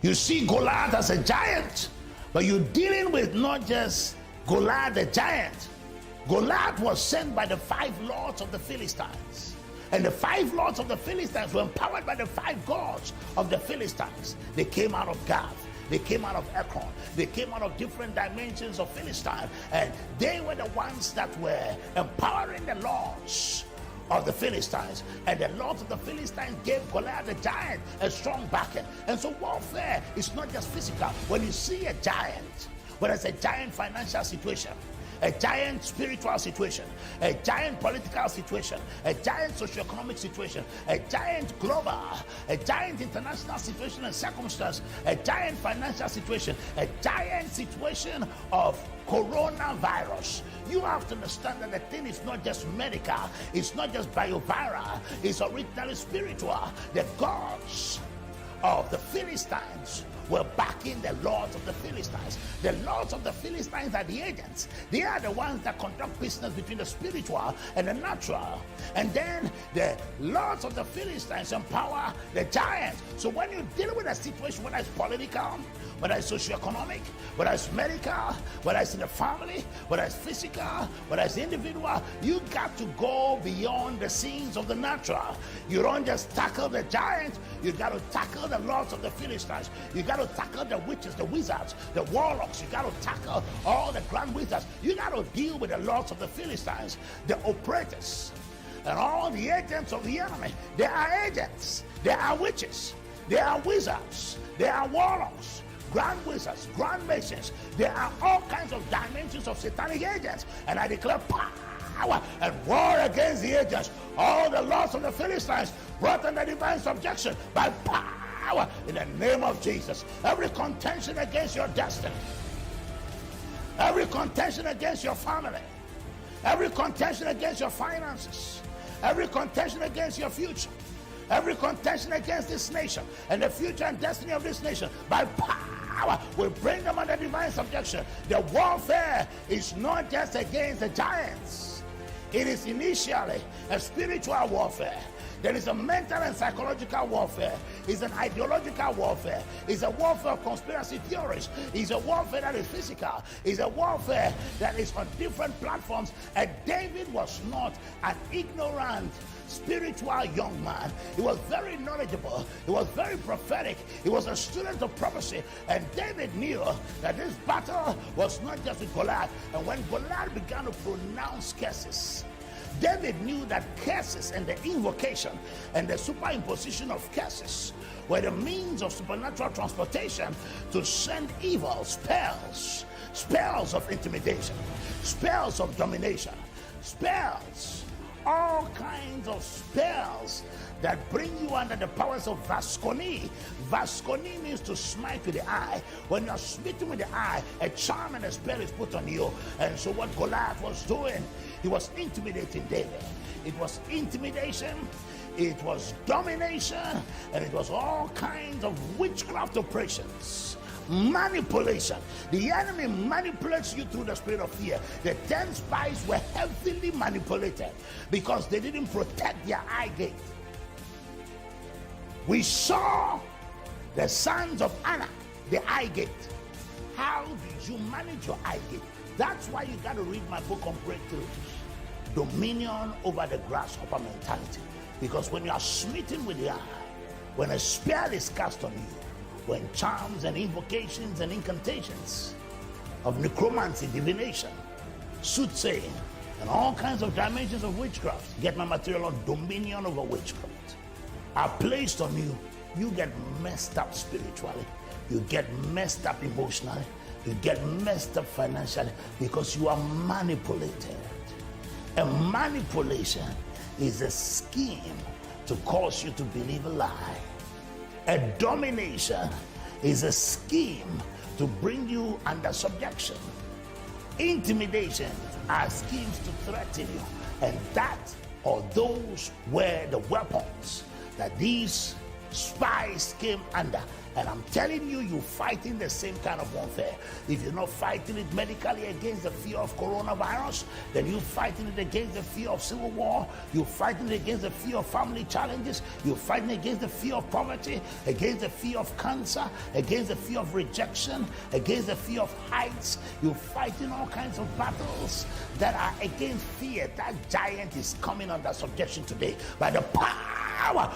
You see Goliath as a giant, but you're dealing with not just Goliath the giant. Goliath was sent by the 5 lords of the Philistines. And the 5 lords of the Philistines were empowered by the 5 gods of the Philistines. They came out of Gath. They came out of Ekron. They came out of different dimensions of Philistine. And they were the ones that were empowering the lords of the Philistines. And the lords of the Philistines gave Goliath the giant a strong backing. And so warfare is not just physical. When you see a giant, whether it's a giant financial situation, a giant spiritual situation, a giant political situation, a giant socioeconomic situation, a giant global, a giant international situation and circumstance, a giant financial situation, a giant situation of coronavirus. You have to understand that the thing is not just medical, it's not just bioviral, it's originally spiritual. The gods of the Philistines were backing the lords of the Philistines. The lords of the Philistines are the agents. They are the ones that conduct business between the spiritual and the natural. And then the lords of the Philistines empower the giants. So when you deal with a situation, whether it's political, whether it's socioeconomic, whether it's medical, whether it's in the family, whether it's physical, whether it's individual, you got to go beyond the scenes of the natural. You don't just tackle the giants, you got to tackle the lords of the Philistines. You got to tackle the witches, the wizards, the warlocks. You got to tackle all the grand wizards. You got to deal with the lords of the Philistines, the operators, and all the agents of the enemy. They are agents, they are witches, they are wizards, they are warlocks, grand wizards, grand magicians. There are all kinds of dimensions of satanic agents. And I declare power and war against the agents. All the lords of the Philistines brought under divine subjection by power in the name of Jesus. Every contention against your destiny, every contention against your family, every contention against your finances, every contention against your future, every contention against this nation and the future and destiny of this nation, by power we bring them under divine subjection. The warfare is not just against the giants. It is initially a spiritual warfare. There is a mental and psychological warfare. It's an ideological warfare. It's a warfare of conspiracy theories. It's a warfare that is physical. It's a warfare that is on different platforms. And David was not an ignorant spiritual young man. He was very knowledgeable. He was very prophetic. He was a student of prophecy. And David knew that this battle was not just with Goliath. And when Goliath began to pronounce curses, David knew that curses and the invocation and the superimposition of curses were the means of supernatural transportation to send evil spells, spells of intimidation, spells of domination, spells, all kinds of spells that bring you under the powers of Vasconi. Vasconi means to smite with the eye. When you're smitten with the eye, a charm and a spell is put on you. And so what Goliath was doing, he was intimidating David. It was intimidation, it was domination, and it was all kinds of witchcraft operations. Manipulation. The enemy manipulates you through the spirit of fear. The 10 spies were heavily manipulated because they didn't protect their eye gate. We saw the sons of Anna, the eye gate. How did you manage your eye gate? That's why you got to read my book on breakthrough. Dominion over the grasshopper mentality. Because when you are smitten with the eye, when a spell is cast on you, when charms and invocations and incantations of necromancy, divination, soothsaying, and all kinds of dimensions of witchcraft, get my material on dominion over witchcraft, are placed on you, you get messed up spiritually, you get messed up emotionally, you get messed up financially, because you are manipulated. And manipulation is a scheme to cause you to believe a lie. A domination is a scheme to bring you under subjection. Intimidation are schemes to threaten you. And that or those were the weapons that these spies came under. And I'm telling you, you're fighting the same kind of warfare. If you're not fighting it medically against the fear of coronavirus, then you're fighting it against the fear of civil war. You're fighting it against the fear of family challenges. You're fighting against the fear of poverty, against the fear of cancer, against the fear of rejection, against the fear of heights. You're fighting all kinds of battles that are against fear. That giant is coming under subjection today by the power